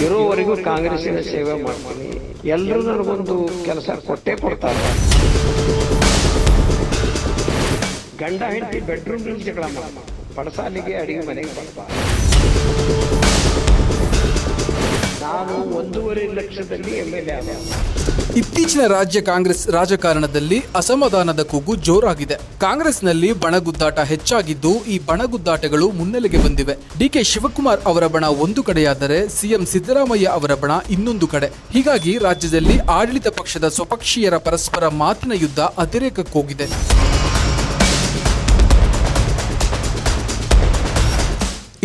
ಇರೋವರೆಗೂ ಕಾಂಗ್ರೆಸ್ಸಿನ ಸೇವೆ ಮಾಡ್ತೀನಿ. ಎಲ್ಲರೂ ನನಗೊಂದು ಕೆಲಸ ಕೊಟ್ಟೇ ಕೊಡ್ತಾರೆ. ಗಂಡ ಹೆಂಡತಿ ಬೆಡ್ರೂಮ್ ಜಗಳ ಮಾಡ, ಪಡಸಾಲಿಗೆ ಅಡಿಗೆ ಮನೆಗೆ ಬರ್ಬಾರ. ನಾನು 1.5 ಲಕ್ಷದಲ್ಲಿ MLA ಆದ. ಇತ್ತೀಚಿನ ರಾಜ್ಯ ಕಾಂಗ್ರೆಸ್ ರಾಜಕಾರಣದಲ್ಲಿ ಅಸಮಾಧಾನದ ಕೂಗು ಜೋರಾಗಿದೆ. ಕಾಂಗ್ರೆಸ್ನಲ್ಲಿ ಬಣಗುದ್ದಾಟ ಹೆಚ್ಚಾಗಿದ್ದು, ಈ ಬಣಗುದ್ದಾಟಗಳು ಮುನ್ನೆಲೆಗೆ ಬಂದಿವೆ. ಡಿಕೆ ಶಿವಕುಮಾರ್ ಅವರ ಬಣ ಒಂದು ಕಡೆಯಾದರೆ ಸಿಎಂ ಸಿದ್ದರಾಮಯ್ಯ ಅವರ ಬಣ ಇನ್ನೊಂದು ಕಡೆ. ಹೀಗಾಗಿ ರಾಜ್ಯದಲ್ಲಿ ಆಡಳಿತ ಪಕ್ಷದ ಸ್ವಪಕ್ಷೀಯರ ಪರಸ್ಪರ ಮಾತಿನ ಯುದ್ಧ ಅತಿರೇಕಕ್ಕೋಗಿದೆ.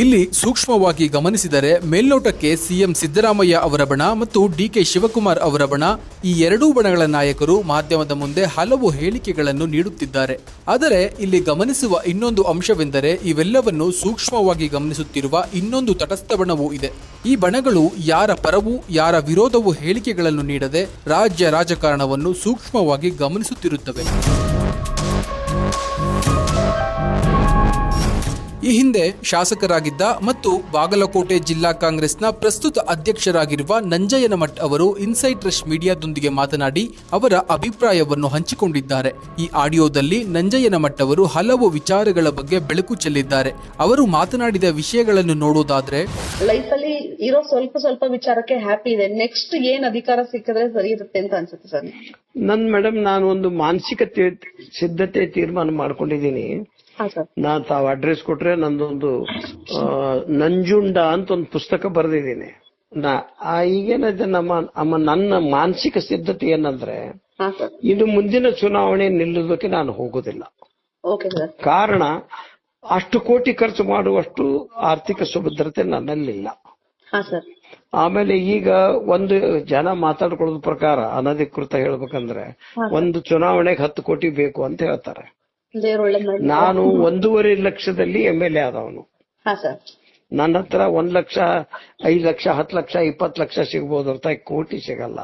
ಇಲ್ಲಿ ಸೂಕ್ಷ್ಮವಾಗಿ ಗಮನಿಸಿದರೆ ಮೇಲ್ನೋಟಕ್ಕೆ ಸಿಎಂ ಸಿದ್ದರಾಮಯ್ಯ ಅವರ ಬಣ ಮತ್ತು ಡಿಕೆ ಶಿವಕುಮಾರ್ ಅವರ ಬಣ, ಈ ಎರಡೂ ಬಣಗಳ ನಾಯಕರು ಮಾಧ್ಯಮದ ಮುಂದೆ ಹಲವು ಹೇಳಿಕೆಗಳನ್ನು ನೀಡುತ್ತಿದ್ದಾರೆ. ಆದರೆ ಇಲ್ಲಿ ಗಮನಿಸುವ ಇನ್ನೊಂದು ಅಂಶವೆಂದರೆ ಇವೆಲ್ಲವನ್ನು ಸೂಕ್ಷ್ಮವಾಗಿ ಗಮನಿಸುತ್ತಿರುವ ಇನ್ನೊಂದು ತಟಸ್ಥ ಬಣವೂ ಇದೆ. ಈ ಬಣಗಳು ಯಾರ ಪರವೂ ಯಾರ ವಿರೋಧವೂ ಹೇಳಿಕೆಗಳನ್ನು ನೀಡದೆ ರಾಜ್ಯ ರಾಜಕಾರಣವನ್ನು ಸೂಕ್ಷ್ಮವಾಗಿ ಗಮನಿಸುತ್ತಿರುತ್ತವೆ. ಈ ಹಿಂದೆ ಶಾಸಕರಾಗಿದ್ದ ಮತ್ತು ಬಾಗಲಕೋಟೆ ಜಿಲ್ಲಾ ಕಾಂಗ್ರೆಸ್ನ ಪ್ರಸ್ತುತ ಅಧ್ಯಕ್ಷರಾಗಿರುವ ನಂಜಯ್ಯನಮಠ್ ಅವರು ಇನ್ಸೈಟ್ ರಶ್ ಮೀಡಿಯಾದೊಂದಿಗೆ ಮಾತನಾಡಿ ಅವರ ಅಭಿಪ್ರಾಯವನ್ನು ಹಂಚಿಕೊಂಡಿದ್ದಾರೆ. ಈ ಆಡಿಯೋದಲ್ಲಿ ನಂಜಯ್ಯನಮಠ್ ಅವರು ಹಲವು ವಿಚಾರಗಳ ಬಗ್ಗೆ ಬೆಳಕು ಚೆಲ್ಲಿದ್ದಾರೆ. ಅವರು ಮಾತನಾಡಿದ ವಿಷಯಗಳನ್ನು ನೋಡೋದಾದ್ರೆ, ಲೈಫಲ್ಲಿ ಇರೋ ಸ್ವಲ್ಪ ವಿಚಾರಕ್ಕೆ ಹ್ಯಾಪಿ ಇದೆ. ನೆಕ್ಸ್ಟ್ ಏನ್ ಅಧಿಕಾರ ಸಿಕ್ಕಿದ್ರೆ ಸರಿ ಇರುತ್ತೆ ಅಂತ ಅನ್ಸುತ್ತೆ ಸರ್. ಮೇಡಮ್, ನಾನು ಒಂದು ಮಾನಸಿಕ ಸಿದ್ಧತೆ ತೀರ್ಮಾನ ಮಾಡ್ಕೊಂಡಿದ್ದೀನಿ. ನಾನ್ ತಾವ್ ಅಡ್ರೆಸ್ ಕೊಟ್ರೆ ನಂದೊಂದು ನಂಜುಂಡ ಅಂತ ಒಂದು ಪುಸ್ತಕ ಬರೆದಿದ್ದೀನಿ. ಈಗೇನಿದೆ ನನ್ನ ಮಾನಸಿಕ ಸಿದ್ಧತೆ ಏನಂದ್ರೆ, ಇನ್ನು ಮುಂದಿನ ಚುನಾವಣೆ ನಿಲ್ಲೋದಕ್ಕೆ ನಾನು ಹೋಗೋದಿಲ್ಲ. ಕಾರಣ, ಅಷ್ಟು ಕೋಟಿ ಖರ್ಚು ಮಾಡುವಷ್ಟು ಆರ್ಥಿಕ ಸುಭದ್ರತೆ ನನ್ನಲ್ಲಿಲ್ಲ. ಆಮೇಲೆ ಈಗ ಒಂದು ಜನ ಮಾತಾಡ್ಕೊಳ್ಳೋದ್ ಪ್ರಕಾರ ಅನಧಿಕೃತ ಹೇಳ್ಬೇಕಂದ್ರೆ ಒಂದು ಚುನಾವಣೆಗೆ 10 ಕೋಟಿ ಬೇಕು ಅಂತ ಹೇಳ್ತಾರೆ. ನಾನು 1.5 ಲಕ್ಷದಲ್ಲಿ MLA ಆದವನು. ನನ್ನ ಹತ್ರ 1 ಲಕ್ಷ, 5 ಲಕ್ಷ, 10 ಲಕ್ಷ, 20 ಲಕ್ಷ ಸಿಗಬಹುದು ಹೊರತಾಗಿ ಕೋಟಿ ಸಿಗಲ್ಲ.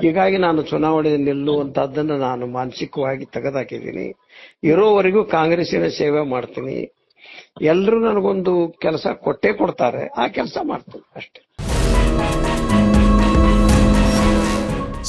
ಹೀಗಾಗಿ ನಾನು ಚುನಾವಣೆ ನಿಲ್ಲುವಂತಹದ್ದನ್ನ ನಾನು ಮಾನಸಿಕವಾಗಿ ತೆಗೆದಾಕಿದ್ದೀನಿ. ಇರೋವರೆಗೂ ಕಾಂಗ್ರೆಸ್ಸಿನ ಸೇವೆ ಮಾಡ್ತೀನಿ. ಎಲ್ಲರೂ ನನಗೊಂದು ಕೆಲಸ ಕೊಟ್ಟೇ ಕೊಡ್ತಾರೆ, ಆ ಕೆಲಸ ಮಾಡ್ತೀನಿ ಅಷ್ಟೇ.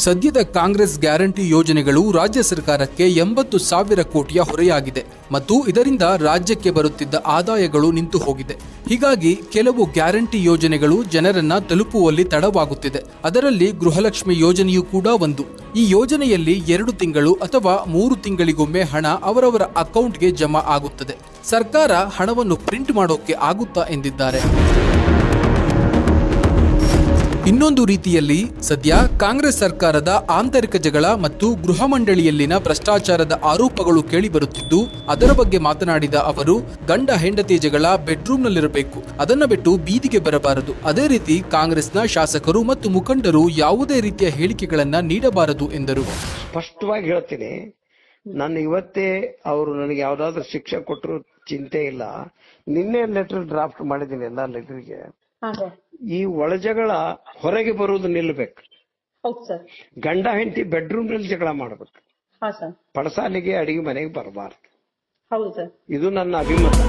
ಸದ್ಯದ ಕಾಂಗ್ರೆಸ್ ಗ್ಯಾರಂಟಿ ಯೋಜನೆಗಳು ರಾಜ್ಯ ಸರ್ಕಾರಕ್ಕೆ 80,000 ಕೋಟಿಯ ಹೊರೆಯಾಗಿದೆ ಮತ್ತು ಇದರಿಂದ ರಾಜ್ಯಕ್ಕೆ ಬರುತ್ತಿದ್ದ ಆದಾಯಗಳು ನಿಂತು ಹೋಗಿದೆ. ಹೀಗಾಗಿ ಕೆಲವು ಗ್ಯಾರಂಟಿ ಯೋಜನೆಗಳು ಜನರನ್ನ ತಲುಪುವಲ್ಲಿ ತಡವಾಗುತ್ತಿದೆ. ಅದರಲ್ಲಿ ಗೃಹಲಕ್ಷ್ಮಿ ಯೋಜನೆಯೂ ಕೂಡ ಒಂದು. ಈ ಯೋಜನೆಯಲ್ಲಿ 2 ತಿಂಗಳು ಅಥವಾ 3 ತಿಂಗಳಿಗೊಮ್ಮೆ ಹಣ ಅವರವರ ಅಕೌಂಟ್ಗೆ ಜಮಾ ಆಗುತ್ತದೆ. ಸರ್ಕಾರ ಹಣವನ್ನು ಪ್ರಿಂಟ್ ಮಾಡೋಕೆ ಆಗುತ್ತಾ ಎಂದಿದ್ದಾರೆ. ಇನ್ನೊಂದು ರೀತಿಯಲ್ಲಿ ಸದ್ಯ ಕಾಂಗ್ರೆಸ್ ಸರ್ಕಾರದ ಆಂತರಿಕ ಜಗಳ ಮತ್ತು ಗೃಹ ಮಂಡಳಿಯಲ್ಲಿನ ಭ್ರಷ್ಟಾಚಾರದ ಆರೋಪಗಳು ಕೇಳಿಬರುತ್ತಿದ್ದು, ಅದರ ಬಗ್ಗೆ ಮಾತನಾಡಿದ ಅವರು, ಗಂಡ ಹೆಂಡತಿ ಜಗಳ ಬೆಡ್ರೂಮ್ನಲ್ಲಿರಬೇಕು, ಅದನ್ನ ಬಿಟ್ಟು ಬೀದಿಗೆ ಬರಬಾರದು. ಅದೇ ರೀತಿ ಕಾಂಗ್ರೆಸ್ನ ಶಾಸಕರು ಮತ್ತು ಮುಖಂಡರು ಯಾವುದೇ ರೀತಿಯ ಹೇಳಿಕೆಗಳನ್ನ ನೀಡಬಾರದು ಎಂದರು. ಸ್ಪಷ್ಟವಾಗಿ ಹೇಳ್ತೀನಿ, ನಾನು ಇವತ್ತೇ ಅವರು ನನಗೆ ಯಾವ್ದಾದ್ರು ಶಿಕ್ಷೆ ಕೊಟ್ಟರು ಚಿಂತೆ ಇಲ್ಲ. ನಿನ್ನೆ ಲೆಟರ್ ಡ್ರಾಫ್ಟ್ ಮಾಡಿದ್ದೀನಿ. ಎಲ್ಲಾ ಲೆಟರ್ಗೆ ಈ ಒಳಜಗಳ ಹೊರಗೆ ಬರುವುದು ನಿಲ್ಲಬೇಕು. ಗಂಡ ಹೆಂಡತಿ ಬೆಡ್ರೂಮ್ ನಲ್ಲಿ ಜಗಳ ಮಾಡಬೇಕು, ಪಡಸಾಲಿಗೆ ಅಡಿಗೆ ಮನೆಗೆ ಬರಬಾರದು. ಇದು ನನ್ನ ಅಭಿಮತ.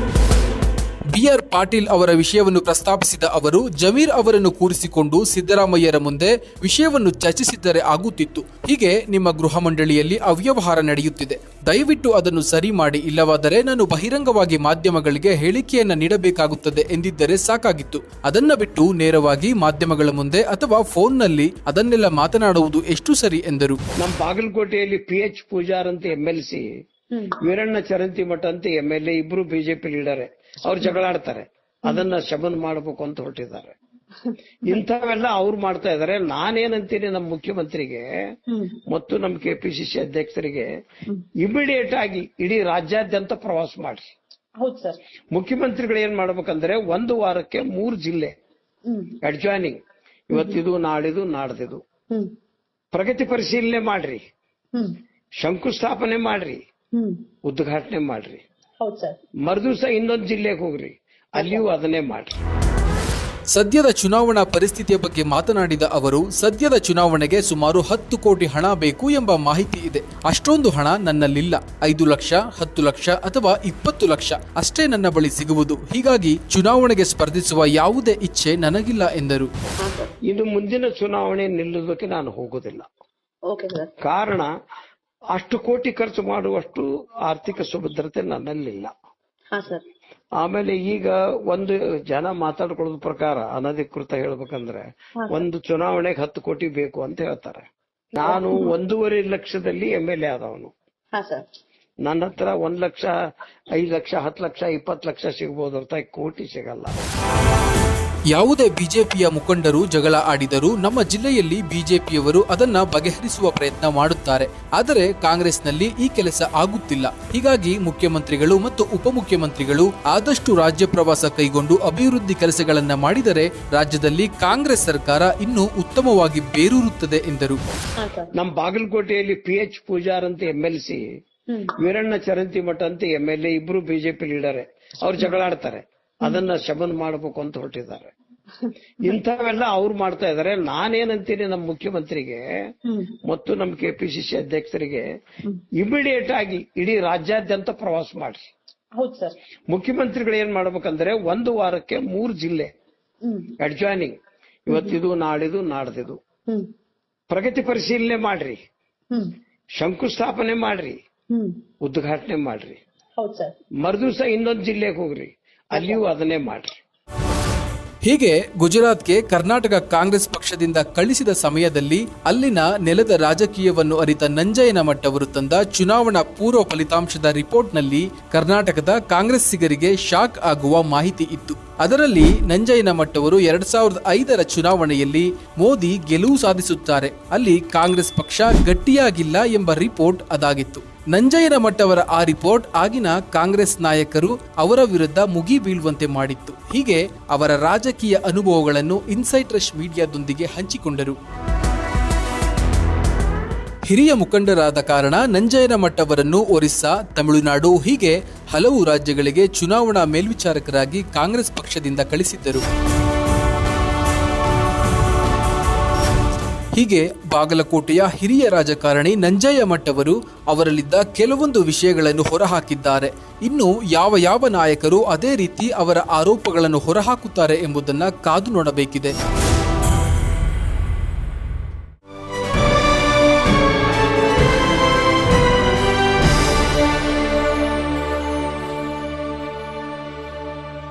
BR ಪಾಟೀಲ್ ಅವರ ವಿಷಯವನ್ನು ಪ್ರಸ್ತಾಪಿಸಿದ ಅವರು, ಜಮೀರ್ ಅವರನ್ನು ಕೂರಿಸಿಕೊಂಡು ಸಿದ್ದರಾಮಯ್ಯರ ಮುಂದೆ ವಿಷಯವನ್ನು ಚರ್ಚಿಸಿದ್ದರೆ ಆಗುತ್ತಿತ್ತು. ಹೀಗೆ ನಿಮ್ಮ ಗೃಹ ಮಂಡಳಿಯಲ್ಲಿ ಅವ್ಯವಹಾರ ನಡೆಯುತ್ತಿದೆ, ದಯವಿಟ್ಟು ಅದನ್ನು ಸರಿ ಮಾಡಿ, ಇಲ್ಲವಾದರೆ ನಾನು ಬಹಿರಂಗವಾಗಿ ಮಾಧ್ಯಮಗಳಿಗೆ ಹೇಳಿಕೆಯನ್ನ ನೀಡಬೇಕಾಗುತ್ತದೆ ಎಂದಿದ್ದರೆ ಸಾಕಾಗಿತ್ತು. ಅದನ್ನ ಬಿಟ್ಟು ನೇರವಾಗಿ ಮಾಧ್ಯಮಗಳ ಮುಂದೆ ಅಥವಾ ಫೋನ್ನಲ್ಲಿ ಅದನ್ನೆಲ್ಲ ಮಾತನಾಡುವುದು ಎಷ್ಟು ಸರಿ ಎಂದರು. ನಮ್ಮ ಬಾಗಲಕೋಟೆಯಲ್ಲಿ PH ಪೂಜಾರ್ ಅಂತ MLC, ವೀರಣ್ಣ ಚರಂತಿಮಠ ಅಂತ MLA, ಇಬ್ರು ಬಿಜೆಪಿ ಲೀಡರ್. ಅವ್ರು ಜಗಳಾಡ್ತಾರೆ, ಅದನ್ನ ಶಮನ ಮಾಡಬೇಕು ಅಂತ ಹೊರಟಿದ್ದಾರೆ. ಇಂಥವೆಲ್ಲ ಅವ್ರು ಮಾಡ್ತಾ ಇದಾರೆ. ನಾನೇನಂತೀನಿ, ನಮ್ಮ ಮುಖ್ಯಮಂತ್ರಿಗೆ ಮತ್ತು ನಮ್ಮ KPCC ಅಧ್ಯಕ್ಷರಿಗೆ ಇಮಿಡಿಯೇಟ್ ಆಗಿ ಇಡೀ ರಾಜ್ಯಾದ್ಯಂತ ಪ್ರವಾಸ ಮಾಡಿಸಿ. ಮುಖ್ಯಮಂತ್ರಿಗಳು ಏನ್ ಮಾಡ್ಬೇಕಂದ್ರೆ, 1 ವಾರಕ್ಕೆ 3 ಜಿಲ್ಲೆ ಅಡ್ಜಾಯ್ನಿಂಗ್, ಇವತ್ತಿದು ನಾಡಿದು ನಾಡ್ದಿದು ಪ್ರಗತಿ ಪರಿಶೀಲನೆ ಮಾಡ್ರಿ, ಶಂಕುಸ್ಥಾಪನೆ ಮಾಡ್ರಿ, ಉದ್ಘಾಟನೆ ಮಾಡ್ರಿ. ಮರುದಿವಸ ಇನ್ನೊಂದು ಜಿಲ್ಲೆಗೆ ಹೋಗ್ರಿ, ಅಲ್ಲಿಯೂ ಅದನ್ನೇ ಮಾಡ್ರಿ. ಸದ್ಯದ ಚುನಾವಣಾ ಪರಿಸ್ಥಿತಿಯ ಬಗ್ಗೆ ಮಾತನಾಡಿದ ಅವರು, ಸದ್ಯದ ಚುನಾವಣೆಗೆ ಸುಮಾರು 10 ಕೋಟಿ ಹಣ ಬೇಕು ಎಂಬ ಮಾಹಿತಿ ಇದೆ. ಅಷ್ಟೊಂದು ಹಣ ನನ್ನಲ್ಲಿಲ್ಲ. 5 ಲಕ್ಷ, 10 ಲಕ್ಷ ಅಥವಾ 20 ಲಕ್ಷ ಅಷ್ಟೇ ನನ್ನ ಬಳಿ ಸಿಗುವುದು. ಹೀಗಾಗಿ ಚುನಾವಣೆಗೆ ಸ್ಪರ್ಧಿಸುವ ಯಾವುದೇ ಇಚ್ಛೆ ನನಗಿಲ್ಲ ಎಂದರು. ಇನ್ನು ಮುಂದಿನ ಚುನಾವಣೆ ನಿಲ್ಲುವುದಕ್ಕೆ ನಾನು ಹೋಗುದಿಲ್ಲ. ಕಾರಣ, ಅಷ್ಟು ಕೋಟಿ ಖರ್ಚು ಮಾಡುವಷ್ಟು ಆರ್ಥಿಕ ಸುಭದ್ರತೆ ನನ್ನಲ್ಲಿಲ್ಲ. ಆಮೇಲೆ ಈಗ ಒಂದು ಜನ ಮಾತಾಡ್ಕೊಳ್ಳೋದ್ ಪ್ರಕಾರ ಅನಧಿಕೃತ ಹೇಳ್ಬೇಕಂದ್ರೆ ಒಂದು ಚುನಾವಣೆಗೆ 10 ಕೋಟಿ ಬೇಕು ಅಂತ ಹೇಳ್ತಾರೆ. ನಾನು 1.5 ಲಕ್ಷದಲ್ಲಿ MLA ಆದವನು. ನನ್ನ ಹತ್ರ 1 ಲಕ್ಷ, 5 ಲಕ್ಷ, 10 ಲಕ್ಷ, 20 ಲಕ್ಷ ಸಿಗಬಹುದು ಹೊರತಾಗಿ ಕೋಟಿ ಸಿಗಲ್ಲ. ಯಾವುದೇ ಬಿಜೆಪಿಯ ಮುಖಂಡರು ಜಗಳ ಆಡಿದರೂ ನಮ್ಮ ಜಿಲ್ಲೆಯಲ್ಲಿ ಬಿಜೆಪಿಯವರು ಅದನ್ನ ಬಗೆಹರಿಸುವ ಪ್ರಯತ್ನ ಮಾಡುತ್ತಾರೆ. ಆದರೆ ಕಾಂಗ್ರೆಸ್ನಲ್ಲಿ ಈ ಕೆಲಸ ಆಗುತ್ತಿಲ್ಲ. ಹೀಗಾಗಿ ಮುಖ್ಯಮಂತ್ರಿಗಳು ಮತ್ತು ಉಪಮುಖ್ಯಮಂತ್ರಿಗಳು ಆದಷ್ಟು ರಾಜ್ಯ ಪ್ರವಾಸ ಕೈಗೊಂಡು ಅಭಿವೃದ್ಧಿ ಕೆಲಸಗಳನ್ನ ಮಾಡಿದರೆ ರಾಜ್ಯದಲ್ಲಿ ಕಾಂಗ್ರೆಸ್ ಸರ್ಕಾರ ಇನ್ನೂ ಉತ್ತಮವಾಗಿ ಬೇರೂರುತ್ತದೆ ಎಂದರು. ನಮ್ಮ ಬಾಗಲಕೋಟೆಯಲ್ಲಿ PH ಪೂಜಾರ್ ಅಂತ MLC, ವೀರಣ್ಣ ಚರಂತಿಮಠ ಅಂತ MLA, ಇಬ್ರು ಬಿಜೆಪಿ ಲೀಡರ್. ಅವ್ರು ಜಗಳ ಆಡ್ತಾರೆ. ಅದನ್ನ ಶಮನ ಮಾಡಬೇಕು ಅಂತ ಹೊರಟಿದ್ದಾರೆ. ಇಂಥವೆಲ್ಲ ಅವ್ರು ಮಾಡ್ತಾ ಇದಾರೆ. ನಾನೇನಂತೀನಿ, ನಮ್ಮ ಮುಖ್ಯಮಂತ್ರಿಗೆ ಮತ್ತು ನಮ್ಮ KPCC ಅಧ್ಯಕ್ಷರಿಗೆ ಇಮಿಡಿಯೇಟ್ ಆಗಿ ಇಡೀ ರಾಜ್ಯಾದ್ಯಂತ ಪ್ರವಾಸ ಮಾಡ್ರಿ. ಮುಖ್ಯಮಂತ್ರಿಗಳು ಏನ್ ಮಾಡ್ಬೇಕಂದ್ರೆ 1 ವಾರಕ್ಕೆ 3 ಜಿಲ್ಲೆ ಅಡ್ಜಾಯ್ನಿಂಗ್, ಇವತ್ತಿದು, ನಾಳಿದು, ನಾಡ್ದಿದು ಪ್ರಗತಿ ಪರಿಶೀಲನೆ ಮಾಡ್ರಿ, ಶಂಕುಸ್ಥಾಪನೆ ಮಾಡ್ರಿ, ಉದ್ಘಾಟನೆ ಮಾಡ್ರಿ. ಮರುದಿವಸ ಇನ್ನೊಂದು ಜಿಲ್ಲೆಗೆ ಹೋಗ್ರಿ, ಅಲ್ಲಿಯೂ ಅದನ್ನೇ ಮಾಡ್ರಿ. ಹೀಗೆ ಗುಜರಾತ್ಗೆ ಕರ್ನಾಟಕ ಕಾಂಗ್ರೆಸ್ ಪಕ್ಷದಿಂದ ಕಳಿಸಿದ ಸಮಯದಲ್ಲಿ ಅಲ್ಲಿನ ನೆಲದ ರಾಜಕೀಯವನ್ನು ಅರಿತ ನಂಜಯ್ಯನಮಠ ಅವರು ತಂದ ಚುನಾವಣಾ ಪೂರ್ವ ಫಲಿತಾಂಶದ ರಿಪೋರ್ಟ್ನಲ್ಲಿ ಕರ್ನಾಟಕದ ಕಾಂಗ್ರೆಸ್ಸಿಗರಿಗೆ ಶಾಕ್ ಆಗುವ ಮಾಹಿತಿ ಇತ್ತು. ಅದರಲ್ಲಿ ನಂಜಯ್ಯನಮಠ ಅವರು 2005ರ ಚುನಾವಣೆಯಲ್ಲಿ ಮೋದಿ ಗೆಲುವು ಸಾಧಿಸುತ್ತಾರೆ, ಅಲ್ಲಿ ಕಾಂಗ್ರೆಸ್ ಪಕ್ಷ ಗಟ್ಟಿಯಾಗಿಲ್ಲ ಎಂಬ ರಿಪೋರ್ಟ್ ಅದಾಗಿತ್ತು. ನಂಜಯ್ಯನಮಠ ಅವರ ಆ ರಿಪೋರ್ಟ್ ಆಗಿನ ಕಾಂಗ್ರೆಸ್ ನಾಯಕರು ಅವರ ವಿರುದ್ಧ ಮುಗಿ ಬೀಳುವಂತೆ ಮಾಡಿತ್ತು. ಹೀಗೆ ಅವರ ರಾಜಕೀಯ ಅನುಭವಗಳನ್ನು ಇನ್ಸೈಟ್ ರಶ್ ಮೀಡಿಯಾದೊಂದಿಗೆ ಹಂಚಿಕೊಂಡರು. ಹಿರಿಯ ಮುಖಂಡರಾದ ಕಾರಣ ನಂಜಯ್ಯನಮಠ ಅವರನ್ನು ಒರಿಸ್ಸಾ, ತಮಿಳುನಾಡು ಹೀಗೆ ಹಲವು ರಾಜ್ಯಗಳಿಗೆ ಚುನಾವಣಾ ಮೇಲ್ವಿಚಾರಕರಾಗಿ ಕಾಂಗ್ರೆಸ್ ಪಕ್ಷದಿಂದ ಕಳಿಸಿದ್ದರು. ಹೀಗೆ ಬಾಗಲಕೋಟೆಯ ಹಿರಿಯ ರಾಜಕಾರಣಿ ನಂಜಯ್ಯನಮಠ ಅವರು ಅವರಲ್ಲಿದ್ದ ಕೆಲವೊಂದು ವಿಷಯಗಳನ್ನು ಹೊರಹಾಕಿದ್ದಾರೆ. ಇನ್ನು ಯಾವ ನಾಯಕರು ಅದೇ ರೀತಿ ಅವರ ಆರೋಪಗಳನ್ನು ಹೊರಹಾಕುತ್ತಾರೆ ಎಂಬುದನ್ನು ಕಾದು ನೋಡಬೇಕಿದೆ.